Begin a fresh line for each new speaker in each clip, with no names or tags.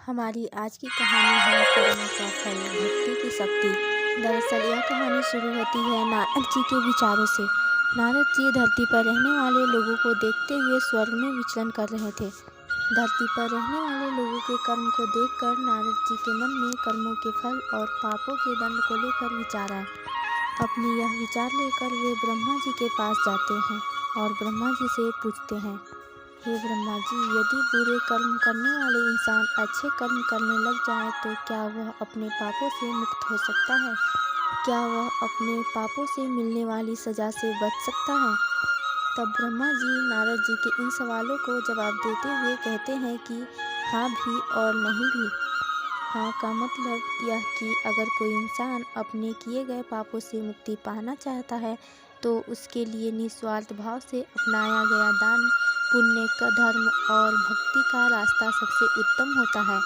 हमारी आज की कहानी है कर्मों का फल भक्ति की शक्ति। दरअसल यह कहानी शुरू होती है नारद जी के विचारों से। नारद जी धरती पर रहने वाले लोगों को देखते हुए स्वर्ग में विचरण कर रहे थे। धरती पर रहने वाले लोगों के कर्म को देखकर नारद जी के मन में कर्मों के फल और पापों के दंड को लेकर विचार आए। अपनी यह विचार लेकर वे ब्रह्मा जी के पास जाते हैं और ब्रह्मा जी से पूछते हैं, हे ब्रह्मा जी, यदि बुरे कर्म करने वाले इंसान अच्छे कर्म करने लग जाए तो क्या वह अपने पापों से मुक्त हो सकता है? क्या वह अपने पापों से मिलने वाली सजा से बच सकता है? तब ब्रह्मा जी नारद जी के इन सवालों को जवाब देते हुए कहते हैं कि हाँ भी और नहीं भी। हाँ का मतलब यह कि अगर कोई इंसान अपने किए गए पापों से मुक्ति पाना चाहता है तो उसके लिए निस्वार्थ भाव से अपनाया गया दान, पुण्य का धर्म और भक्ति का रास्ता सबसे उत्तम होता है।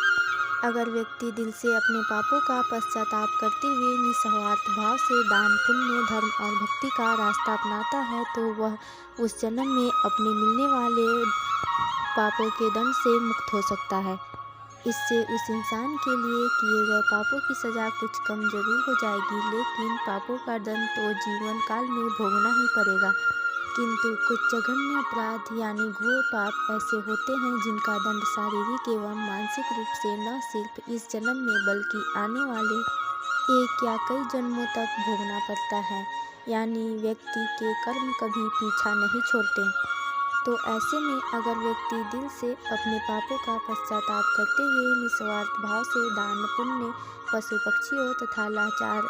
अगर व्यक्ति दिल से अपने पापों का पश्चाताप करते हुए निस्वार्थ भाव से दान, पुण्य, धर्म और भक्ति का रास्ता अपनाता है तो वह उस जन्म में अपने मिलने वाले पापों के दंड से मुक्त हो सकता है। इससे उस इंसान के लिए किए गए पापों की सजा कुछ कम जरूर हो जाएगी, लेकिन पापों का दंड तो जीवन काल में भोगना ही पड़ेगा। किंतु कुछ जघन्य अपराध यानी घोर पाप ऐसे होते हैं जिनका दंड शारीरिक एवं मानसिक रूप से न सिर्फ इस जन्म में बल्कि आने वाले एक या कई जन्मों तक भोगना पड़ता है। यानी व्यक्ति के कर्म कभी पीछा नहीं छोड़ते। तो ऐसे में अगर व्यक्ति दिल से अपने पापों का पश्चाताप करते हुए निस्वार्थ भाव से दान, पुण्य, पशु पक्षियों तथा लाचार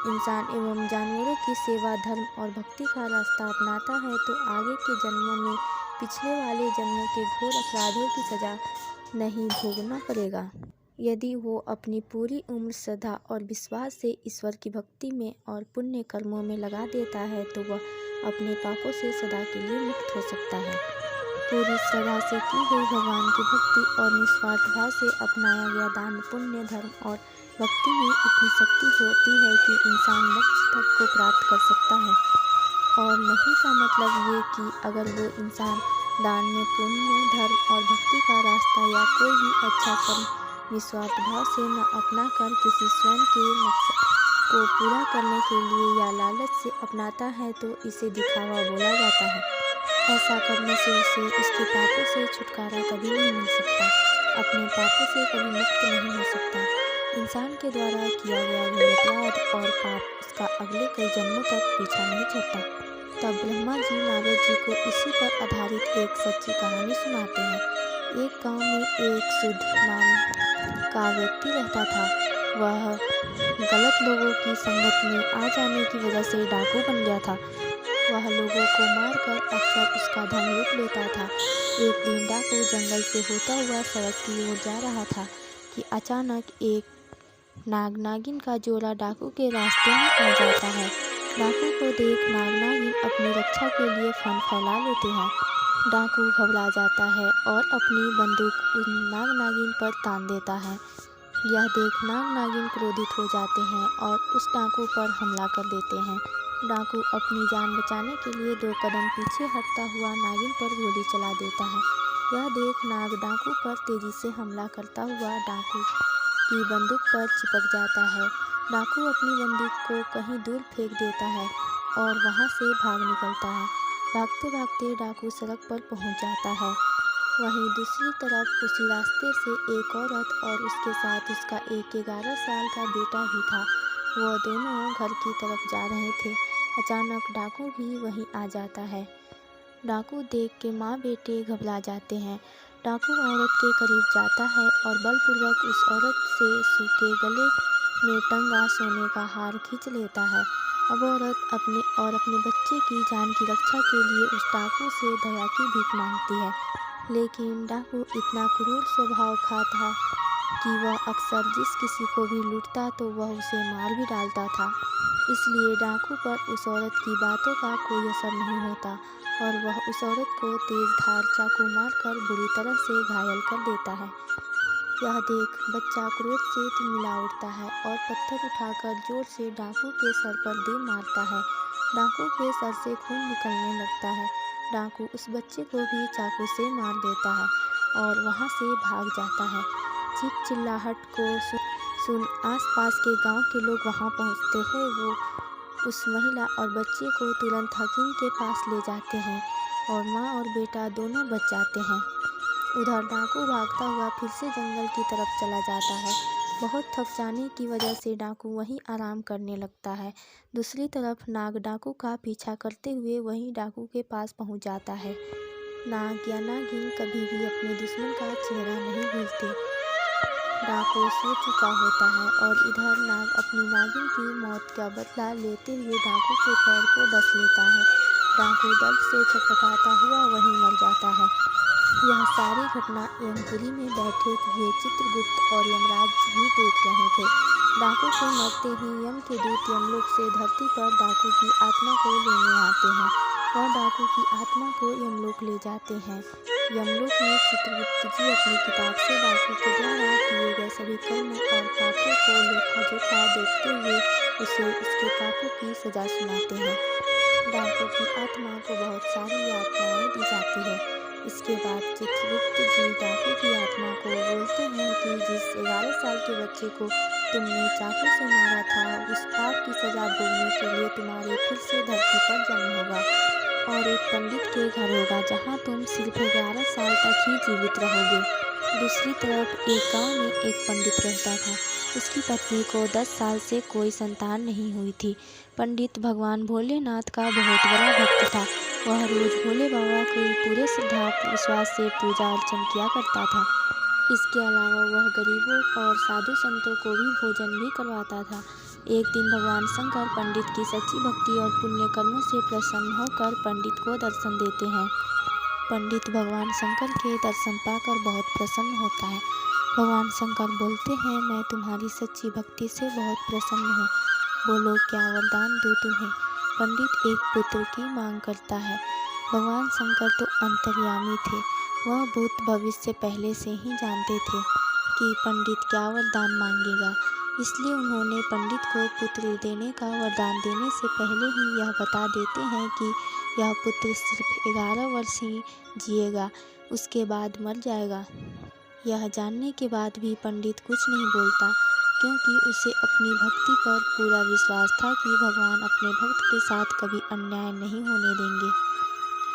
इंसान एवं जानवरों की सेवा, धर्म और भक्ति का रास्ता अपनाता है तो आगे के जन्मों में पिछले वाले जन्मों के घोर अपराधों की सजा नहीं भोगना पड़ेगा। यदि वो अपनी पूरी उम्र श्रद्धा और विश्वास से ईश्वर की भक्ति में और पुण्य कर्मों में लगा देता है तो वह अपने पापों से सदा के लिए मुक्त हो सकता है। पूरी श्रद्धा से की गई भगवान की भक्ति और निस्वार्थ भाव से अपनाया गया दान, पुण्य, धर्म और भक्ति में इतनी शक्ति होती है कि इंसान मोक्ष तक को प्राप्त कर सकता है। और नहीं का मतलब ये कि अगर वो इंसान दान में पुण्य, धर्म और भक्ति का रास्ता या कोई भी अच्छा कर्म निस्वार्थ भाव से न अपना कर किसी स्वयं के मकसद को पूरा करने के लिए या लालच से अपनाता है तो इसे दिखावा बोला जाता है। ऐसा करने से उसे उसके पापों से छुटकारा कभी नहीं मिल सकता, अपने पापों से कभी मुक्त नहीं हो सकता। इंसान के द्वारा किया गया घोर अपराध और पाप उसका अगले कई जन्मों तक पीछा नहीं छोड़ता। तब ब्रह्मा जी नारद जी को इसी पर आधारित एक सच्ची कहानी सुनाते हैं। एक गांव में एक शुद्ध नाम का व्यक्ति रहता था। वह गलत लोगों की संगत में आ जाने की वजह से डाकू बन गया था। वह लोगों को मारकर अक्सर उसका धन लूट लेता था। एक दिन डाकू जंगल से होता हुआ सड़क की ओर जा रहा था कि अचानक एक नाग नागिन का जोड़ा डाकू के रास्ते में आ जाता है। डाकू को देख नाग नागिन अपनी रक्षा के लिए फन फैला लेते हैं। डाकू घबरा जाता है और अपनी बंदूक उस नाग नागिन पर तान देता है। यह देख नाग नागिन क्रोधित हो जाते हैं और उस डाकू पर हमला कर देते हैं। डाकू अपनी जान बचाने के लिए 2 कदम पीछे हटता हुआ नागिन पर गोली चला देता है। यह देख नाग डाकू पर तेजी से हमला करता हुआ डाकू की बंदूक पर चिपक जाता है। डाकू अपनी बंदूक को कहीं दूर फेंक देता है और वहां से भाग निकलता है। भागते भागते डाकू सड़क पर पहुंच जाता है। वहीं दूसरी तरफ उसी रास्ते से एक औरत और उसके साथ उसका एक 11 साल का बेटा भी था। वह दोनों घर की तरफ जा रहे थे। अचानक डाकू भी वहीं आ जाता है। डाकू देख के माँ बेटे घबरा जाते हैं। डाकू औरत के करीब जाता है और बलपूर्वक उस औरत से सूखे गले में टंगा सोने का हार खींच लेता है। अब औरत अपने बच्चे की जान की रक्षा के लिए उस डाकू से दया की भीख मांगती है। लेकिन डाकू इतना क्रूर स्वभाव का था कि वह अक्सर जिस किसी को भी लूटता तो वह उसे मार भी डालता था। इसलिए डाकू पर उस औरत की बातों का कोई असर नहीं होता और वह उस औरत को तेज धार चाकू मारकर बुरी तरह से घायल कर देता है। यह देख बच्चा क्रोध से तिलमिला उठता है और पत्थर उठाकर जोर से डाकू के सर पर दे मारता है। डाकू के सर से खून निकलने लगता है। डाकू उस बच्चे को भी चाकू से मार देता है और वहां से भाग जाता है। चीख चिल्लाहट को सुन आसपास के गांव के लोग वहां पहुंचते हैं। वो उस महिला और बच्चे को तुरंत हकीम के पास ले जाते हैं और माँ और बेटा दोनों बच जाते हैं। उधर डाकू भागता हुआ फिर से जंगल की तरफ चला जाता है। बहुत थक जाने की वजह से डाकू वहीं आराम करने लगता है। दूसरी तरफ नाग डाकू का पीछा करते हुए वहीं डाकू के पास पहुंच जाता है। नाग या नागिन कभी भी अपने दुश्मन का चेहरा नहीं भूलते। डाकू सो चुका होता है और इधर नाग अपनी नागिन की मौत का बदला लेते हुए डाकू के पैर को डस लेता है। डाकू दर्द से छटपटाता हुआ वहीं मर जाता है। यह सारी घटना यमपुरी में बैठे हुए चित्रगुप्त और यमराज भी देख रहे थे। डाकू के मरते ही यम के दूत यमलोक से धरती पर डाकू की आत्मा को लेने आते हैं और डाकू की आत्मा को यमलोक ले जाते हैं। यमलोक में चित्रगुप्त जी अपनी किताब से डाकू के द्वारा किए गए सभी कर्मों और पापों को लेखा जोखा देखते हुए उसे उसके पापों की सजा सुनाते हैं। डाकू की आत्मा को बहुत सारी यातनाएं दी जाती है। इसके बाद चित्रगुप्त जी डाकू की आत्मा को बोलते हैं कि जिस 11 साल के बच्चे को तुमने चाकू से मारा था, उस पाप की सजा भोगने के लिए तुम्हारे फिर से धरती पर जन्म होगा और एक पंडित के घर होगा जहां तुम सिर्फ 11 साल तक ही जीवित रहोगे। दूसरी तरफ एक गांव में एक पंडित रहता था। उसकी पत्नी को 10 साल से कोई संतान नहीं हुई थी। पंडित भगवान भोलेनाथ का बहुत बड़ा भक्त था। वह रोज भोले बाबा की पूरे श्रद्धा विश्वास से पूजा अर्चन किया करता था। इसके अलावा वह गरीबों और साधु संतों को भी भोजन भी करवाता था। एक दिन भगवान शंकर पंडित की सच्ची भक्ति और पुण्य कर्मों से प्रसन्न होकर पंडित को दर्शन देते हैं। पंडित भगवान शंकर के दर्शन पाकर बहुत प्रसन्न होता है। भगवान शंकर बोलते हैं, मैं तुम्हारी सच्ची भक्ति से बहुत प्रसन्न हूँ। बोलो क्या वरदान दूँ तुम्हें। पंडित एक पुत्र की मांग करता है। भगवान शंकर तो अंतर्यामी थे। वह भूत भविष्य पहले से ही जानते थे कि पंडित क्या वरदान मांगेगा, इसलिए उन्होंने पंडित को पुत्र देने का वरदान देने से पहले ही यह बता देते हैं कि यह पुत्र सिर्फ 11 वर्ष ही जिएगा, उसके बाद मर जाएगा। यह जानने के बाद भी पंडित कुछ नहीं बोलता, क्योंकि उसे अपनी भक्ति पर पूरा विश्वास था कि भगवान अपने भक्त के साथ कभी अन्याय नहीं होने देंगे।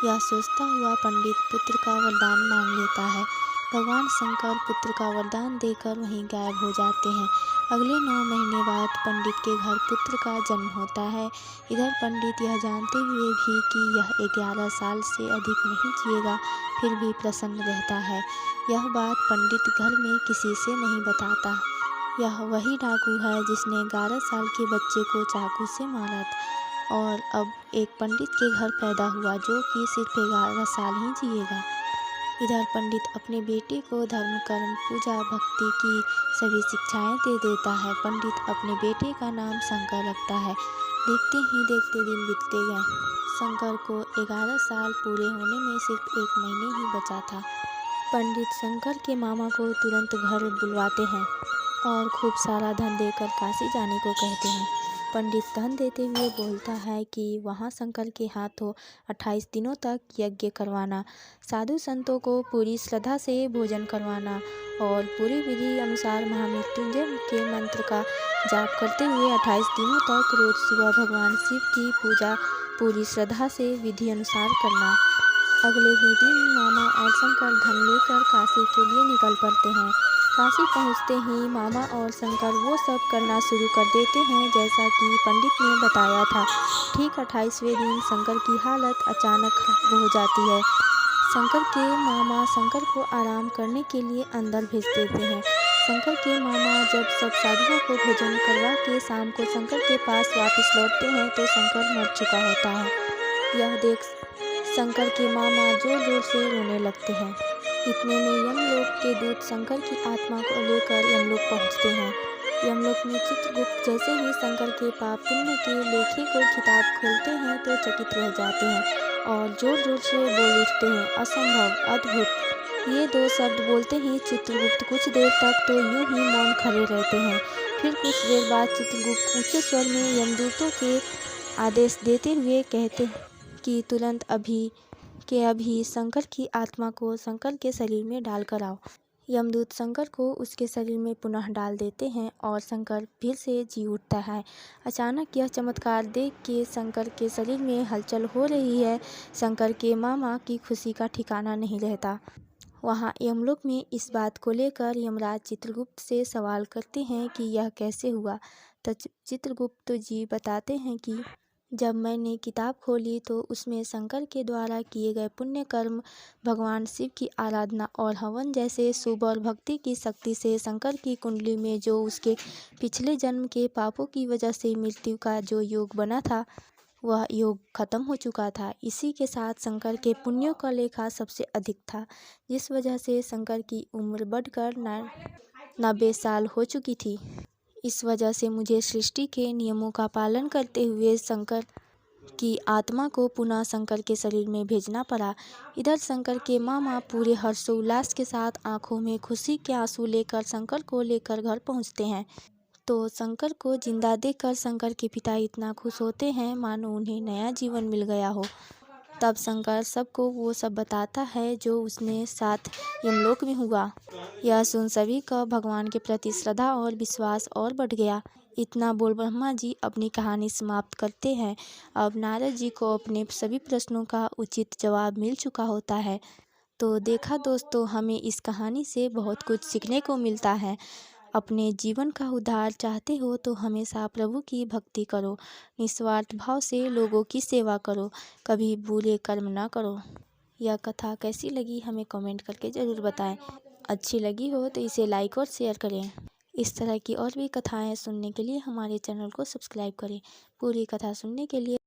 यह सोचता हुआ पंडित पुत्र का वरदान मांग लेता है। भगवान शंकर पुत्र का वरदान देकर वहीं गायब हो जाते हैं। अगले 9 महीने बाद पंडित के घर पुत्र का जन्म होता है। इधर पंडित यह जानते हुए भी कि यह 11 साल से अधिक नहीं जिएगा, फिर भी प्रसन्न रहता है। यह बात पंडित घर में किसी से नहीं बताता। यह वही डाकू है जिसने 11 साल के बच्चे को चाकू से मारा था और अब एक पंडित के घर पैदा हुआ जो कि सिर्फ 11 साल ही जिएगा। इधर पंडित अपने बेटे को धर्म कर्म पूजा भक्ति की सभी शिक्षाएं दे देता है। पंडित अपने बेटे का नाम शंकर रखता है। देखते ही देखते दिन बीतते गए। शंकर को 11 साल पूरे होने में सिर्फ 1 महीने ही बचा था। पंडित शंकर के मामा को तुरंत घर बुलवाते हैं और खूब सारा धन देकर काशी जाने को कहते हैं। पंडित धन देते हुए बोलता है कि वहाँ शंकर के हाथों 28 दिनों तक यज्ञ करवाना, साधु संतों को पूरी श्रद्धा से भोजन करवाना और पूरी विधि अनुसार महामृत्युंजय के मंत्र का जाप करते हुए 28 दिनों तक रोज सुबह भगवान शिव की पूजा पूरी श्रद्धा से विधि अनुसार करना। अगले ही दिन मामा और शंकर धन लेकर काशी के लिए निकल पड़ते हैं। काशी पहुंचते ही मामा और शंकर वो सब करना शुरू कर देते हैं जैसा कि पंडित ने बताया था। ठीक 28वें दिन शंकर की हालत अचानक खराब हो जाती है। शंकर के मामा शंकर को आराम करने के लिए अंदर भेज देते हैं। शंकर के मामा जब सब साधुओं को भोजन करवा के शाम को शंकर के पास वापस लौटते हैं तो शंकर मर चुका होता है। यह देख शंकर के मामा जोर जोर से रोने लगते हैं। इतने में यमलोक के दूत शंकर की आत्मा को लेकर यमलोक पहुंचते हैं। यमलोक में चित्रगुप्त जैसे ही शंकर के पाप पुण्य के लेखे को किताब खोलते हैं तो चकित रह जाते हैं और जोर जोर से बोल उठते हैं, असंभव, अद्भुत। ये 2 शब्द बोलते ही चित्रगुप्त कुछ देर तक तो यूं ही मौन खड़े रहते हैं। फिर कुछ देर बाद चित्रगुप्त ऊंचे स्वर में यमदूतों के आदेश देते हुए कहते हैं कि तुरंत अभी शंकर की आत्मा को शंकर के शरीर में डालकर आओ। यमदूत शंकर को उसके शरीर में पुनः डाल देते हैं और शंकर फिर से जी उठता है। अचानक यह चमत्कार देख के शंकर के शरीर में हलचल हो रही है। शंकर के मामा की खुशी का ठिकाना नहीं रहता। वहाँ यमलोक में इस बात को लेकर यमराज चित्रगुप्त से सवाल करते हैं कि यह कैसे हुआ। तो चित्रगुप्त जी बताते हैं कि जब मैंने किताब खोली तो उसमें शंकर के द्वारा किए गए पुण्य कर्म, भगवान शिव की आराधना और हवन जैसे शुभ और भक्ति की शक्ति से शंकर की कुंडली में जो उसके पिछले जन्म के पापों की वजह से मृत्यु का जो योग बना था वह योग खत्म हो चुका था। इसी के साथ शंकर के पुण्यों का लेखा सबसे अधिक था, जिस वजह से शंकर की उम्र बढ़कर 90 साल हो चुकी थी। इस वजह से मुझे सृष्टि के नियमों का पालन करते हुए शंकर की आत्मा को पुनः शंकर के शरीर में भेजना पड़ा। इधर शंकर के मामा पूरे हर्षोल्लास के साथ आंखों में खुशी के आंसू लेकर शंकर को लेकर घर पहुंचते हैं। तो शंकर को जिंदा देखकर शंकर के पिता इतना खुश होते हैं मानो उन्हें नया जीवन मिल गया हो। तब शंकर सबको वो सब बताता है जो उसने साथ यमलोक में हुआ। यह सुन सभी का भगवान के प्रति श्रद्धा और विश्वास और बढ़ गया। इतना बोल ब्रह्मा जी अपनी कहानी समाप्त करते हैं। अब नारद जी को अपने सभी प्रश्नों का उचित जवाब मिल चुका होता है। तो देखा दोस्तों, हमें इस कहानी से बहुत कुछ सीखने को मिलता है। अपने जीवन का उद्धार चाहते हो तो हमेशा प्रभु की भक्ति करो, निस्वार्थ भाव से लोगों की सेवा करो, कभी बुरे कर्म ना करो। यह कथा कैसी लगी हमें कमेंट करके ज़रूर बताएं। अच्छी लगी हो तो इसे लाइक और शेयर करें। इस तरह की और भी कथाएं सुनने के लिए हमारे चैनल को सब्सक्राइब करें। पूरी कथा सुनने के लिए